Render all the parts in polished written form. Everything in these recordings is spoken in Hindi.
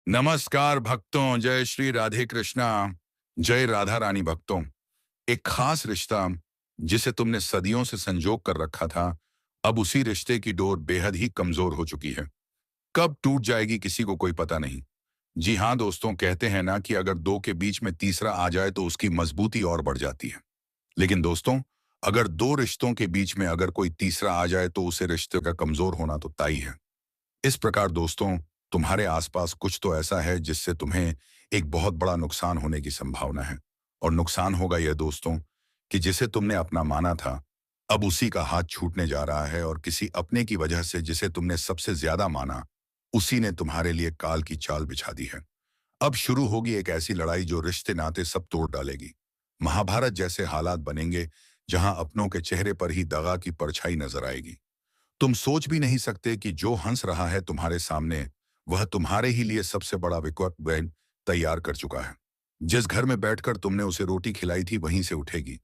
नमस्कार भक्तों, जय श्री राधे कृष्णा, जय राधा रानी भक्तों। एक खास रिश्ता जिसे तुमने सदियों से संजो कर रखा था, अब उसी रिश्ते की डोर बेहद ही कमजोर हो चुकी है। कब टूट जाएगी किसी को कोई पता नहीं। जी हाँ दोस्तों, कहते हैं ना कि अगर दो के बीच में तीसरा आ जाए तो उसकी मजबूती और बढ़ जाती है। लेकिन दोस्तों, अगर दो रिश्तों के बीच में अगर कोई तीसरा आ जाए तो उसे रिश्ते का कमजोर होना तो तय है। इस प्रकार दोस्तों, तुम्हारे आसपास कुछ तो ऐसा है जिससे तुम्हें एक बहुत बड़ा नुकसान होने की संभावना है। और नुकसान होगा यह दोस्तों कि जिसे तुमने अपना माना था, अब उसी का हाथ छूटने जा रहा है और किसी अपने की वजह से जिसे तुमने सबसे ज्यादा माना, उसी ने तुम्हारे लिए काल की चाल बिछा दी है। अब शुरू होगी एक ऐसी लड़ाई जो रिश्ते नाते सब तोड़ डालेगी। महाभारत जैसे हालात बनेंगे जहां अपनों के चेहरे पर ही दगा की परछाई नजर आएगी। तुम सोच भी नहीं सकते कि जो हंस रहा है तुम्हारे सामने, वह तुम्हारे ही लिए सबसे बड़ा विकट वैन तैयार कर चुका है। जिस घर में बैठकर तुमने उसे रोटी खिलाई थी वहीं से उठेगी।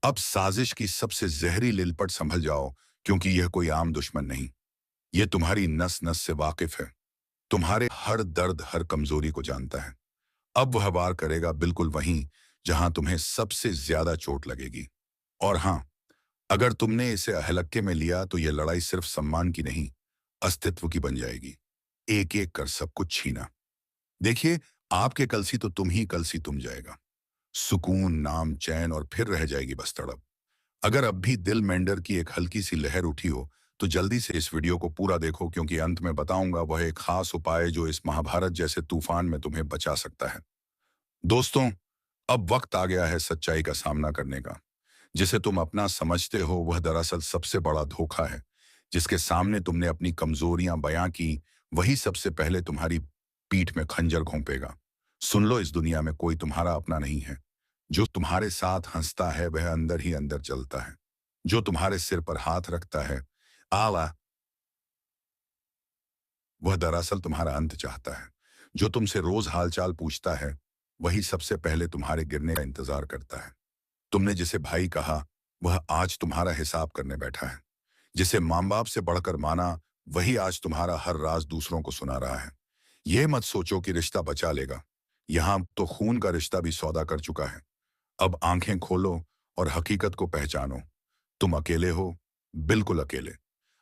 अब साजिश की सबसे जहरी लिलपट संभल जाओ, क्योंकि यह कोई आम दुश्मन नहीं। यह तुम्हारी नस नस से वाकिफ है, तुम्हारे हर दर्द हर कमजोरी को जानता है। अब वह वार करेगा बिल्कुल वहीं जहां तुम्हें सबसे ज्यादा चोट लगेगी। और हाँ, अगर तुमने इसे अहलक्के में लिया तो यह लड़ाई सिर्फ सम्मान की नहीं, अस्तित्व की बन जाएगी। एक एक कर सब कुछ छीना। देखिए, आपके कलसी तो तुम ही कलसी तुम जाएगा। सुकून, नाम, चैन और फिर रह जाएगी बस तड़प। अगर अब भी दिल मेंढर की एक हल्की सी लहर उठी हो तो जल्दी से इस वीडियो को पूरा देखो, क्योंकि अंत में बताऊंगा वह एक खास उपाय जो इस महाभारत जैसे तूफान में तुम्हें बचा सकता है। दोस्तों, अब वक्त आ गया है सच्चाई का सामना करने का। जिसे तुम अपना समझते हो वह दरअसल सबसे बड़ा धोखा है। जिसके सामने तुमने अपनी कमजोरियां बयां की, वही सबसे पहले तुम्हारी पीठ में खंजर घोंपेगा। सुन लो, इस दुनिया में कोई तुम्हारा अपना नहीं है। जो तुम्हारे साथ हंसता है वह अंदर ही अंदर जलता है। जो तुम्हारे सिर पर हाथ रखता है आला, वह दरअसल तुम्हारा अंत चाहता है। जो तुमसे रोज हालचाल पूछता है, वही सबसे पहले तुम्हारे गिरने का इंतजार करता है। तुमने जिसे भाई कहा, वह आज तुम्हारा हिसाब करने बैठा है। जिसे माँ बाप से बढ़कर माना, वही आज तुम्हारा हर राज दूसरों को सुना रहा है। यह मत सोचो कि रिश्ता बचा लेगा। यहां तो खून का रिश्ता भी सौदा कर चुका है। अब आंखें खोलो और हकीकत को पहचानो। तुम अकेले हो, बिल्कुल अकेले।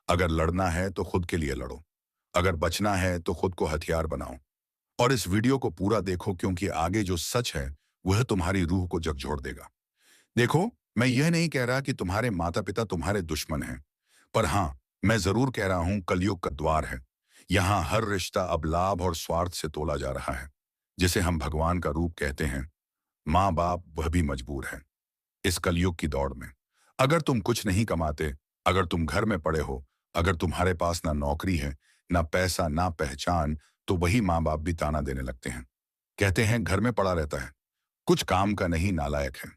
अगर लड़ना है तो खुद के लिए लड़ो। अगर बचना है तो खुद को हथियार बनाओ। और इस वीडियो को पूरा देखो, क्योंकि आगे जो सच है वह तुम्हारी रूह को झकझोर देगा। देखो, मैं यह नहीं कह रहा कि तुम्हारे माता पिता तुम्हारे दुश्मन हैं, पर हाँ, मैं जरूर कह रहा हूं कलयुग का द्वार है। यहाँ हर रिश्ता अब लाभ और स्वार्थ से तोला जा रहा है। जिसे हम भगवान का रूप कहते हैं, माँ बाप, वह भी मजबूर है इस कलयुग की दौड़ में। अगर तुम कुछ नहीं कमाते, अगर तुम घर में पड़े हो, अगर तुम्हारे पास ना नौकरी है, ना पैसा, ना पहचान, तो वही माँ बाप भी ताना देने लगते हैं। कहते हैं घर में पड़ा रहता है, कुछ काम का नहीं, नालायक है,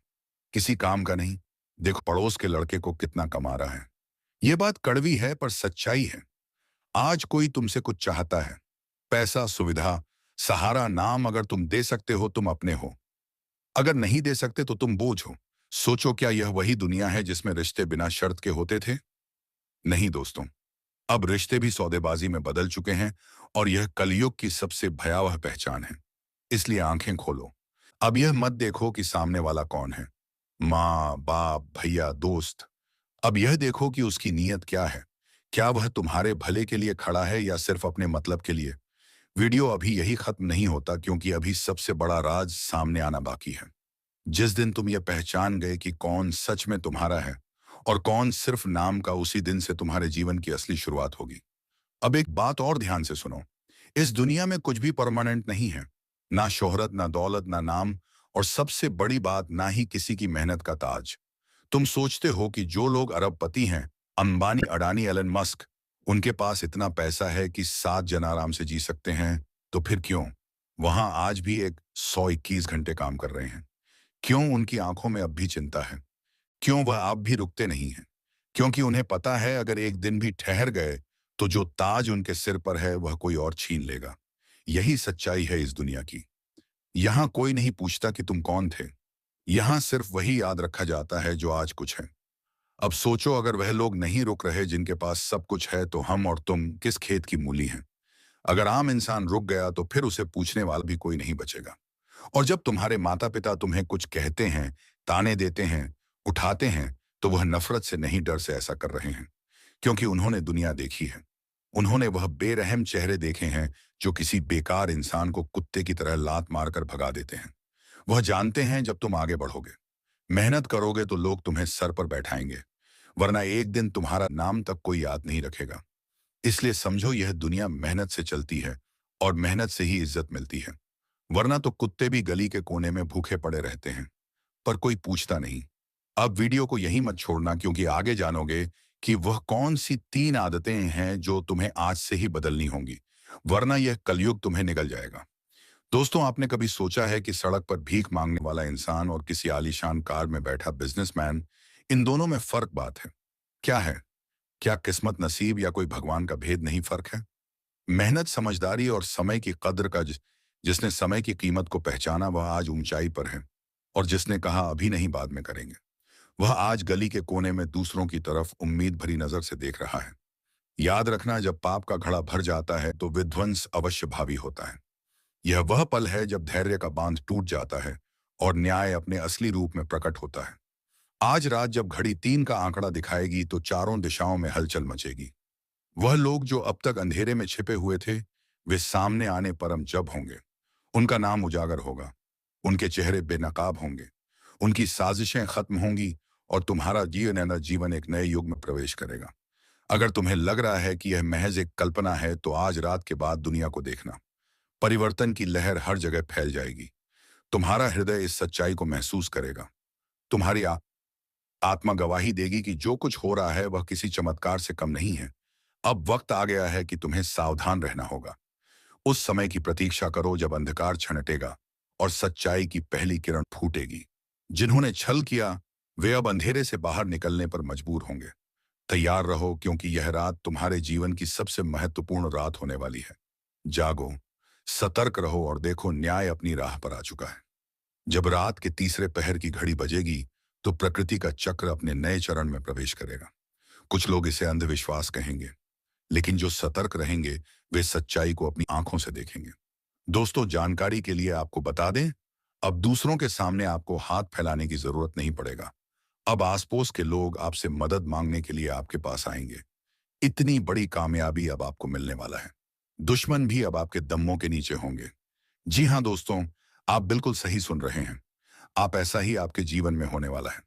किसी काम का नहीं। देखो पड़ोस के लड़के को कितना कमा रहा है। ये बात कड़वी है पर सच्चाई है। आज कोई तुमसे कुछ चाहता है, पैसा, सुविधा, सहारा, नाम। अगर तुम दे सकते हो तुम अपने हो, अगर नहीं दे सकते तो तुम बोझ हो। सोचो, क्या यह वही दुनिया है जिसमें रिश्ते बिना शर्त के होते थे? नहीं दोस्तों, अब रिश्ते भी सौदेबाजी में बदल चुके हैं। और यह कलयुग की सबसे भयावह पहचान है। इसलिए आंखें खोलो। अब यह मत देखो कि सामने वाला कौन है, माँ बाप, भैया, दोस्त। अब यह देखो कि उसकी नीयत क्या है। क्या वह तुम्हारे भले के लिए खड़ा है या सिर्फ अपने मतलब के लिए? वीडियो अभी यही खत्म नहीं होता, क्योंकि अभी सबसे बड़ा राज सामने आना बाकी है। जिस दिन तुम ये पहचान गए कि कौन सच में तुम्हारा है और कौन सिर्फ नाम का, उसी दिन से तुम्हारे जीवन की असली शुरुआत होगी। अब एक बात और ध्यान से सुनो। इस दुनिया में कुछ भी परमानेंट नहीं है। ना शोहरत, ना दौलत, ना नाम, और सबसे बड़ी बात, ना ही किसी की मेहनत का ताज। तुम सोचते हो कि जो लोग अरबपति हैं, अंबानी, अडानी, एलन मस्क, उनके पास इतना पैसा है कि 7 जन आराम से जी सकते हैं, तो फिर क्यों वहां आज भी एक 121 घंटे काम कर रहे हैं? क्यों उनकी आंखों में अब भी चिंता है? क्यों वह आप भी रुकते नहीं हैं? क्योंकि उन्हें पता है अगर एक दिन भी ठहर गए तो जो ताज उनके सिर पर है वह कोई और छीन लेगा। यही सच्चाई है इस दुनिया की। यहाँ कोई नहीं पूछता कि तुम कौन थे। यहाँ सिर्फ वही याद रखा जाता है जो आज कुछ है। अब सोचो, अगर वह लोग नहीं रुक रहे जिनके पास सब कुछ है, तो हम और तुम किस खेत की मूली हैं? अगर आम इंसान रुक गया तो फिर उसे पूछने वाला भी कोई नहीं बचेगा। और जब तुम्हारे माता पिता तुम्हें कुछ कहते हैं, ताने देते हैं, उठाते हैं, तो वह नफरत से नहीं, डर से ऐसा कर रहे हैं, क्योंकि उन्होंने दुनिया देखी है। उन्होंने वह बेरहम चेहरे देखे हैं जो किसी बेकार इंसान को कुत्ते की तरह लात मारकर भगा देते हैं। वह जानते हैं जब तुम आगे बढ़ोगे, मेहनत करोगे तो लोग तुम्हें सर पर बैठाएंगे, वरना एक दिन तुम्हारा नाम तक कोई याद नहीं रखेगा। इसलिए समझो, यह दुनिया मेहनत से चलती है और मेहनत से ही इज्जत मिलती है। वरना तो कुत्ते भी गली के कोने में भूखे पड़े रहते हैं, पर कोई पूछता नहीं। अब वीडियो को यहीं मत छोड़ना, क्योंकि आगे जानोगे कि वह कौन सी 3 आदतें हैं जो तुम्हें आज से ही बदलनी होंगी, वरना यह कलयुग तुम्हें निगल जाएगा। दोस्तों, आपने कभी सोचा है कि सड़क पर भीख मांगने वाला इंसान और किसी आलीशान कार में बैठा बिजनेसमैन, इन दोनों में फर्क बात है क्या है? क्या किस्मत, नसीब या कोई भगवान का भेद नहीं फर्क है? मेहनत, समझदारी और समय की कद्र का जिसने समय की कीमत को पहचाना वह आज ऊंचाई पर है, और जिसने कहा अभी नहीं बाद में करेंगे, वह आज गली के कोने में दूसरों की तरफ उम्मीद भरी नजर से देख रहा है। याद रखना, जब पाप का घड़ा भर जाता है तो विध्वंस अवश्य भावी होता है। यह वह पल है जब धैर्य का बांध टूट जाता है और न्याय अपने असली रूप में प्रकट होता है। आज रात जब घड़ी 3 का आंकड़ा दिखाएगी तो चारों दिशाओं में हलचल मचेगी। वह लोग जो अब तक अंधेरे में छिपे हुए थे, वे सामने आने परम जब होंगे। उनका नाम उजागर होगा, उनके चेहरे बेनकाब होंगे, उनकी साजिशें खत्म होंगी और तुम्हारा जीवन एक नए युग में प्रवेश करेगा। अगर तुम्हें लग रहा है कि यह महज एक कल्पना है, तो आज रात के बाद दुनिया को देखना। परिवर्तन की लहर हर जगह फैल जाएगी। तुम्हारा हृदय इस सच्चाई को महसूस करेगा। तुम्हारी आत्मा गवाही देगी कि जो कुछ हो रहा है वह किसी चमत्कार से कम नहीं है। अब वक्त आ गया है कि तुम्हें सावधान रहना होगा। उस समय की प्रतीक्षा करो जब अंधकार छनटेगा और सच्चाई की पहली किरण फूटेगी। जिन्होंने छल किया वे अब अंधेरे से बाहर निकलने पर मजबूर होंगे। तैयार रहो, क्योंकि यह रात तुम्हारे जीवन की सबसे महत्वपूर्ण रात होने वाली है। जागो, सतर्क रहो और देखो, न्याय अपनी राह पर आ चुका है। जब रात के तीसरे पहर की घड़ी बजेगी तो प्रकृति का चक्र अपने नए चरण में प्रवेश करेगा। कुछ लोग इसे अंधविश्वास कहेंगे, लेकिन जो सतर्क रहेंगे वे सच्चाई को अपनी आंखों से देखेंगे। दोस्तों, जानकारी के लिए आपको बता दें, अब दूसरों के सामने आपको हाथ फैलाने की जरूरत नहीं पड़ेगा। अब आसपास के लोग आपसे मदद मांगने के लिए आपके पास आएंगे। इतनी बड़ी कामयाबी अब आपको मिलने वाला है। दुश्मन भी अब आपके दम्मों के नीचे होंगे। जी हाँ दोस्तों, आप बिल्कुल सही सुन रहे हैं। आप ऐसा ही आपके जीवन में होने वाला है।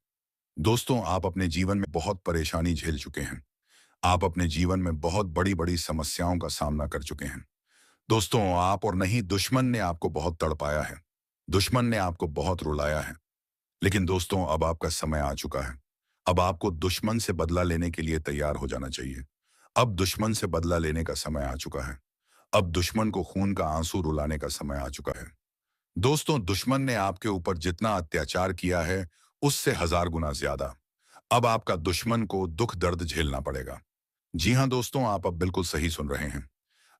दोस्तों, आप अपने जीवन में बहुत परेशानी झेल चुके हैं। आप अपने जीवन में बहुत बड़ी बड़ी समस्याओं का सामना कर चुके हैं। दोस्तों, आप और नहीं, दुश्मन ने आपको बहुत तड़पाया है। दुश्मन ने आपको बहुत रुलाया है। लेकिन दोस्तों, अब आपका समय आ चुका है। अब आपको दुश्मन से बदला लेने के लिए तैयार हो जाना चाहिए। अब दुश्मन से बदला लेने का समय आ चुका है। अब दुश्मन को खून का आंसू रुलाने का समय आ चुका है। दोस्तों, दुश्मन ने आपके ऊपर जितना अत्याचार किया है उससे 1000 गुना ज्यादा अब आपका दुश्मन को दुख दर्द झेलना पड़ेगा। जी हाँ दोस्तों, आप अब बिल्कुल सही सुन रहे हैं।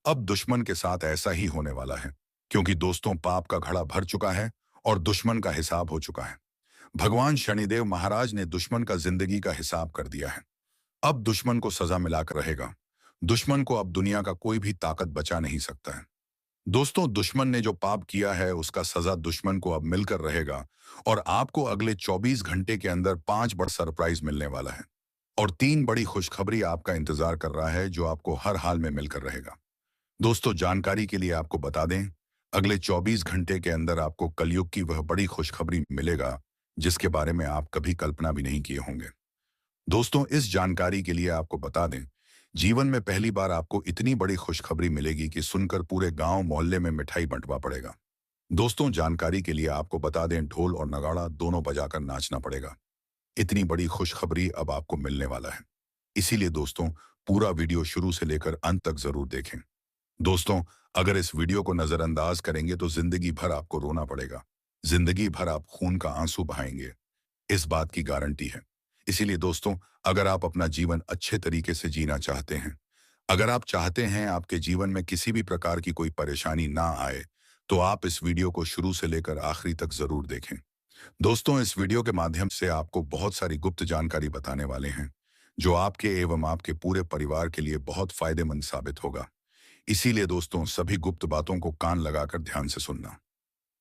अब दुश्मन के साथ ऐसा ही होने वाला है, क्योंकि दोस्तों, पाप का घड़ा भर चुका है और दुश्मन का हिसाब हो चुका है। भगवान शनिदेव महाराज ने दुश्मन का जिंदगी का हिसाब कर दिया है। अब दुश्मन को सजा मिलाकर रहेगा। दुश्मन को अब दुनिया का कोई भी ताकत बचा नहीं सकता है। दोस्तों, दुश्मन ने जो पाप किया है उसका सजा दुश्मन को अब मिलकर रहेगा, और आपको अगले 24 घंटे के अंदर 5 बड़ा सरप्राइज मिलने वाला है और 3 बड़ी खुशखबरी आपका इंतजार कर रहा है, जो आपको हर हाल में मिलकर रहेगा। दोस्तों, जानकारी के लिए आपको बता दें, अगले 24 घंटे के अंदर आपको कलयुग की वह बड़ी खुशखबरी मिलेगा जिसके बारे में आप कभी कल्पना भी नहीं किए होंगे। दोस्तों, इस जानकारी के लिए आपको बता दें, जीवन में पहली बार आपको इतनी बड़ी खुशखबरी मिलेगी कि सुनकर पूरे गांव मोहल्ले में मिठाई बंटवा पड़ेगा। दोस्तों, जानकारी के लिए आपको बता दें, ढोल और नगाड़ा दोनों बजाकर नाचना पड़ेगा। इतनी बड़ी खुशखबरी अब आपको मिलने वाला है। इसीलिए दोस्तों, पूरा वीडियो शुरू से लेकर अंत तक जरूर देखें। दोस्तों, अगर इस वीडियो को नजरअंदाज करेंगे तो जिंदगी भर आपको रोना पड़ेगा। जिंदगी भर आप खून का आंसू बहाएंगे, इस बात की गारंटी है। इसीलिए दोस्तों, अगर आप अपना जीवन अच्छे तरीके से जीना चाहते हैं, अगर आप चाहते हैं आपके जीवन में किसी भी प्रकार की कोई परेशानी ना आए, तो आप इस वीडियो को शुरू से लेकर आखिरी तक जरूर देखें। दोस्तों, इस वीडियो के माध्यम से आपको बहुत सारी गुप्त जानकारी बताने वाले हैं, जो आपके एवं आपके पूरे परिवार के लिए बहुत फायदेमंद साबित होगा। इसीलिए दोस्तों सभी गुप्त बातों को कान लगाकर ध्यान से सुनना।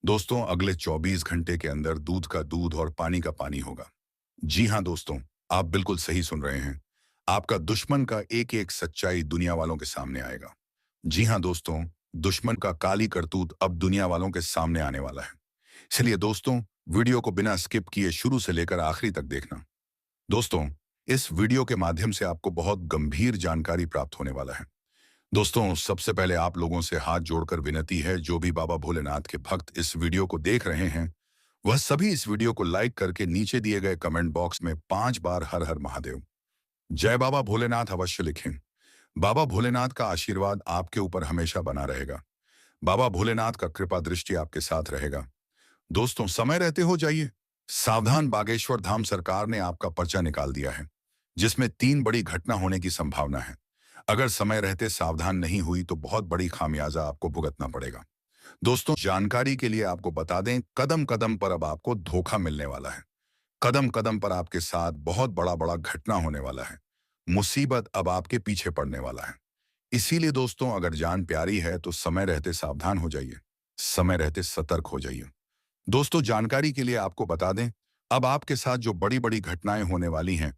दोस्तों अगले 24 घंटे के अंदर दूध का दूध और पानी का पानी होगा। जी हाँ दोस्तों, आप बिल्कुल सही सुन रहे हैं। आपका दुश्मन का एक एक सच्चाई दुनिया वालों के सामने आएगा। जी हाँ दोस्तों, दुश्मन का काली करतूत अब दुनिया वालों के सामने आने वाला है। इसलिए दोस्तों, वीडियो को बिना स्किप किए शुरू से लेकर आखिरी तक देखना। दोस्तों, इस वीडियो के माध्यम से आपको बहुत गंभीर जानकारी प्राप्त होने वाला है। दोस्तों, सबसे पहले आप लोगों से हाथ जोड़कर विनती है, जो भी बाबा भोलेनाथ के भक्त इस वीडियो को देख रहे हैं, वह सभी इस वीडियो को लाइक करके नीचे दिए गए कमेंट बॉक्स में 5 बार हर हर महादेव, जय बाबा भोलेनाथ अवश्य लिखें। बाबा भोलेनाथ का आशीर्वाद आपके ऊपर हमेशा बना रहेगा। बाबा भोलेनाथ का कृपा दृष्टि आपके साथ रहेगा। दोस्तों, समय रहते हो जाइए। सावधान, बागेश्वर धाम सरकार ने आपका पर्चा निकाल दिया है, जिसमें 3 बड़ी घटना होने की संभावना है। अगर समय रहते सावधान नहीं हुई तो बहुत बड़ी खामियाजा आपको भुगतना पड़ेगा। दोस्तों, जानकारी के लिए आपको बता दें, कदम कदम पर अब आपको धोखा मिलने वाला है। कदम कदम पर आपके साथ बहुत बड़ा बड़ा घटना होने वाला है। मुसीबत अब आपके पीछे पड़ने वाला है। इसीलिए दोस्तों, अगर जान प्यारी है तो समय रहते सावधान हो जाइए, समय रहते सतर्क हो जाइए। दोस्तों, जानकारी के लिए आपको बता दें, अब आपके साथ जो बड़ी बड़ी घटनाएं होने वाली हैं,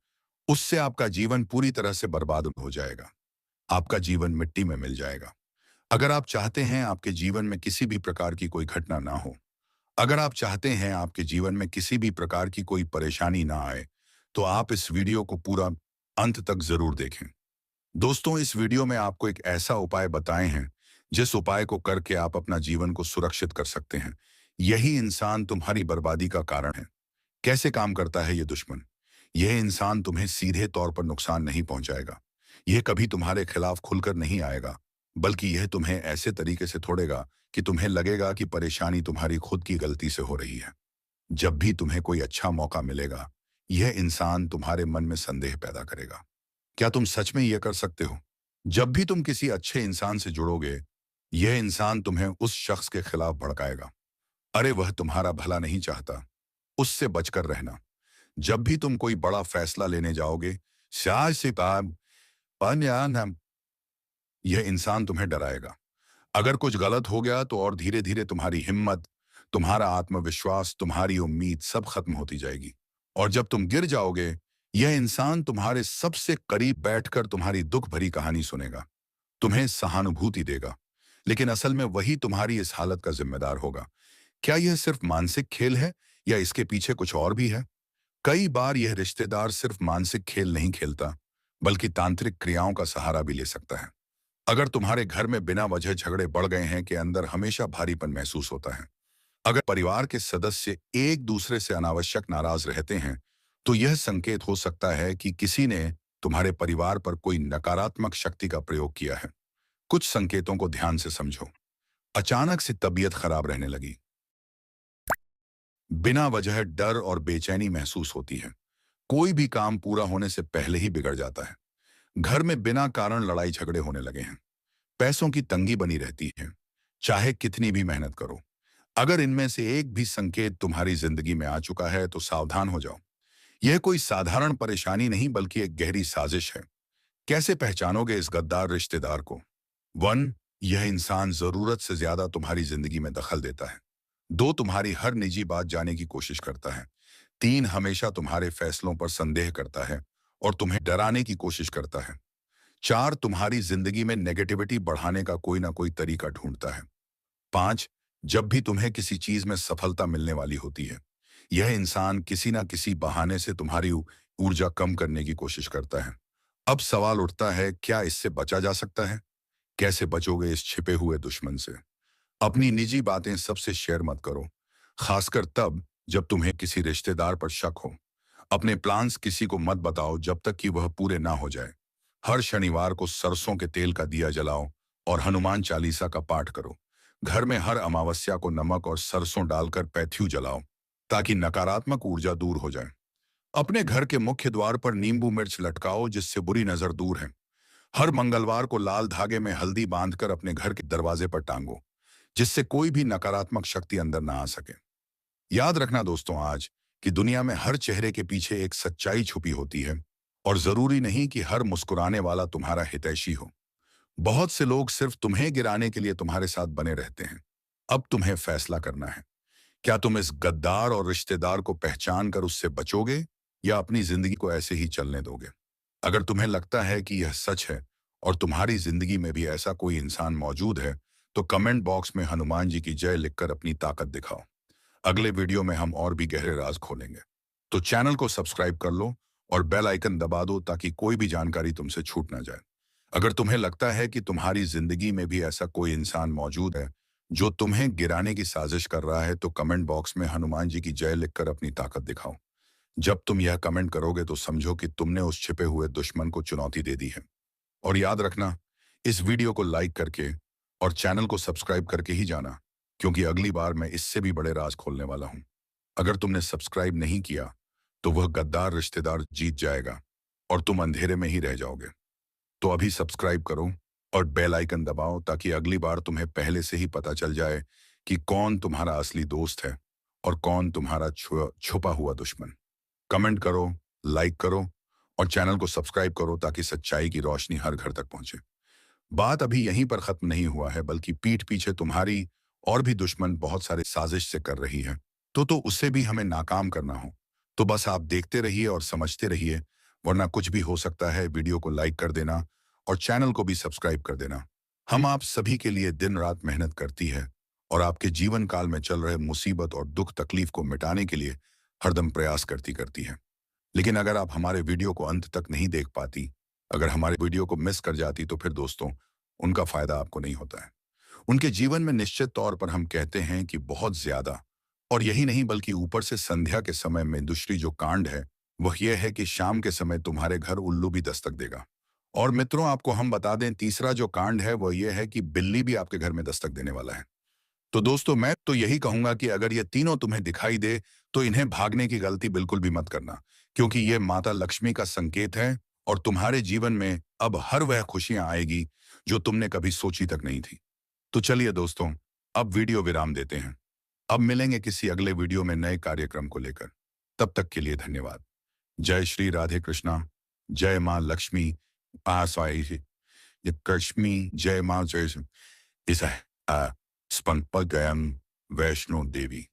उससे आपका जीवन पूरी तरह से बर्बाद हो जाएगा। आपका जीवन मिट्टी में मिल जाएगा। अगर आप चाहते हैं आपके जीवन में किसी भी प्रकार की कोई घटना ना हो, अगर आप चाहते हैं आपके जीवन में किसी भी प्रकार की कोई परेशानी ना आए, तो आप इस वीडियो को पूरा अंत तक जरूर देखें। दोस्तों, इस वीडियो में आपको एक ऐसा उपाय बताए हैं, जिस उपाय को करके आप अपना जीवन को सुरक्षित कर सकते हैं। यही इंसान तुम्हारी बर्बादी का कारण है। कैसे काम करता है ये दुश्मन? यह इंसान तुम्हें सीधे तौर पर नुकसान नहीं पहुंचाएगा। यह कभी तुम्हारे खिलाफ खुलकर नहीं आएगा, बल्कि यह तुम्हें ऐसे तरीके से तोड़ेगा कि तुम्हें लगेगा कि परेशानी तुम्हारी खुद की गलती से हो रही है। जब भी तुम्हें कोई अच्छा मौका मिलेगा, यह इंसान तुम्हारे मन में संदेह पैदा करेगा। क्या तुम सच में यह कर सकते हो? जब भी तुम किसी अच्छे इंसान से जुड़ोगे, यह इंसान तुम्हें उस शख्स के खिलाफ भड़काएगा। अरे वह तुम्हारा भला नहीं चाहता, उससे बचकर रहना। जब भी तुम कोई बड़ा फैसला लेने जाओगे, शायद से यह इंसान तुम्हें डराएगा। अगर कुछ गलत हो गया तो और धीरे धीरे तुम्हारी हिम्मत, तुम्हारा आत्मविश्वास, तुम्हारी उम्मीद सब खत्म होती जाएगी। और जब तुम गिर जाओगे, यह इंसान तुम्हारे सबसे करीब बैठकर तुम्हारी दुख भरी कहानी सुनेगा, तुम्हें सहानुभूति देगा, लेकिन असल में वही तुम्हारी इस हालत का जिम्मेदार होगा। क्या यह सिर्फ मानसिक खेल है या इसके पीछे कुछ और भी है? कई बार यह रिश्तेदार सिर्फ मानसिक खेल नहीं खेलता, बल्कि तांत्रिक क्रियाओं का सहारा भी ले सकता है। अगर तुम्हारे घर में बिना वजह झगड़े बढ़ गए हैं कि अंदर हमेशा भारीपन महसूस होता है, अगर परिवार के सदस्य एक दूसरे से अनावश्यक नाराज रहते हैं, तो यह संकेत हो सकता है कि किसी ने तुम्हारे परिवार पर कोई नकारात्मक शक्ति का प्रयोग किया है। कुछ संकेतों को ध्यान से समझो। अचानक से तबीयत खराब रहने लगी, बिना वजह डर और बेचैनी महसूस होती है, कोई भी काम पूरा होने से पहले ही बिगड़ जाता है, घर में बिना कारण लड़ाई झगड़े होने लगे हैं, पैसों की तंगी बनी रहती है, चाहे कितनी भी मेहनत करो। अगर इनमें से एक भी संकेत तुम्हारी जिंदगी में आ चुका है तो सावधान हो जाओ। यह कोई साधारण परेशानी नहीं, बल्कि एक गहरी साजिश है। कैसे पहचानोगे इस गद्दार रिश्तेदार को? 1, यह इंसान जरूरत से ज्यादा तुम्हारी जिंदगी में दखल देता है। 2, तुम्हारी हर निजी बात जानने की कोशिश करता है। 3, हमेशा तुम्हारे फैसलों पर संदेह करता है और तुम्हें डराने की कोशिश करता है। 4, तुम्हारी जिंदगी में नेगेटिविटी बढ़ाने का कोई ना कोई तरीका ढूंढता है। 5, जब भी तुम्हें किसी चीज में सफलता मिलने वाली होती है, यह इंसान किसी ना किसी बहाने से तुम्हारी ऊर्जा कम करने की कोशिश करता है। अब सवाल उठता है, क्या इससे बचा जा सकता है? कैसे बचोगे इस छिपे हुए दुश्मन से? अपनी निजी बातें सबसे शेयर मत करो, खासकर तब जब तुम्हें किसी रिश्तेदार पर शक हो। अपने प्लान्स किसी को मत बताओ जब तक कि वह पूरे ना हो जाए। हर शनिवार को सरसों के तेल का दिया जलाओ और हनुमान चालीसा का पाठ करो। घर में हर अमावस्या को नमक और सरसों डालकर पैथ्यू जलाओ, ताकि नकारात्मक ऊर्जा दूर हो जाए। अपने घर के मुख्य द्वार पर नींबू मिर्च लटकाओ, जिससे बुरी नजर दूर है। हर मंगलवार को लाल धागे में हल्दी बांधकर अपने घर के दरवाजे पर टांगो, जिससे कोई भी नकारात्मक शक्ति अंदर ना आ सके। याद रखना दोस्तों, आज कि दुनिया में हर चेहरे के पीछे एक सच्चाई छुपी होती है, और जरूरी नहीं कि हर मुस्कुराने वाला तुम्हारा हितैषी हो। बहुत से लोग सिर्फ तुम्हें गिराने के लिए तुम्हारे साथ बने रहते हैं। अब तुम्हें फैसला करना है। क्या तुम इस गद्दार और रिश्तेदार को पहचान कर उससे बचोगे या अपनी जिंदगी को ऐसे ही चलने दोगे? अगर तुम्हें लगता है कि यह सच है और तुम्हारी जिंदगी में भी ऐसा कोई इंसान मौजूद है, तो कमेंट बॉक्स में हनुमान जी की जय लिखकर अपनी ताकत दिखाओ। अगले वीडियो में हम और भी गहरे राज खोलेंगे। तो चैनल को सब्सक्राइब कर लो और बेल आइकन दबा दो ताकि कोई भी जानकारी तुमसे छूट ना जाए। अगर तुम्हें लगता है कि तुम्हारी जिंदगी में भी ऐसा कोई इंसान मौजूद है जो तुम्हें गिराने की साजिश कर रहा है, तो कमेंट बॉक्स में हनुमान जी की जय लिखकर अपनी ताकत दिखाओ। जब तुम यह कमेंट करोगे तो समझो कि तुमने उस छिपे हुए दुश्मन को चुनौती दे दी है। और याद रखना, इस वीडियो को लाइक करके और चैनल को सब्सक्राइब करके ही जाना, क्योंकि अगली बार मैं इससे भी बड़े राज खोलने वाला हूं। अगर तुमने सब्सक्राइब नहीं किया तो वह गद्दार रिश्तेदार जीत जाएगा और तुम अंधेरे में ही रह जाओगे। तो अभी सब्सक्राइब करो और बेल आइकन दबाओ ताकि अगली बार तुम्हें पहले से ही पता चल जाए कि कौन तुम्हारा असली दोस्त है और कौन तुम्हारा छुपा हुआ दुश्मन। कमेंट करो, लाइक करो और चैनल को सब्सक्राइब करो ताकि सच्चाई की रोशनी हर घर तक पहुंचे। बात अभी यहीं पर खत्म नहीं हुआ है, बल्कि पीठ पीछे तुम्हारी और भी दुश्मन बहुत सारे साजिश से कर रही है। तो उससे भी हमें नाकाम करना हो तो बस आप देखते रहिए और समझते रहिए, वरना कुछ भी हो सकता है। वीडियो को लाइक कर देना और चैनल को भी सब्सक्राइब कर देना। हम आप सभी के लिए दिन रात मेहनत करती है और आपके जीवन काल में चल रहे मुसीबत और दुख तकलीफ को मिटाने के लिए हरदम प्रयास करती करती है। लेकिन अगर आप हमारे वीडियो को अंत तक नहीं देख पाती, अगर हमारे वीडियो को मिस कर जाती, तो फिर दोस्तों, उनका फायदा आपको नहीं होता है। उनके जीवन में निश्चित तौर पर हम कहते हैं कि बहुत ज्यादा, और यही नहीं बल्कि ऊपर से संध्या के समय में दूसरी जो कांड है वह यह है कि शाम के समय तुम्हारे घर उल्लू भी दस्तक देगा। और मित्रों, आपको हम बता दें, तीसरा जो कांड है वह यह है कि बिल्ली भी आपके घर में दस्तक देने वाला है। तो दोस्तों, मैं तो यही कहूंगा कि अगर ये तीनों तुम्हें दिखाई दे तो इन्हें भागने की गलती बिल्कुल भी मत करना, क्योंकि ये माता लक्ष्मी का संकेत है और तुम्हारे जीवन में अब हर वह खुशियां आएगी जो तुमने कभी सोची तक नहीं थी। तो चलिए दोस्तों, अब वीडियो विराम देते हैं। अब मिलेंगे किसी अगले वीडियो में नए कार्यक्रम को लेकर। तब तक के लिए धन्यवाद। जय श्री राधे कृष्णा। जय माँ लक्ष्मी। आशाई कश्मी। जय माँ जय। इस स्पंदगयम वैष्णो देवी।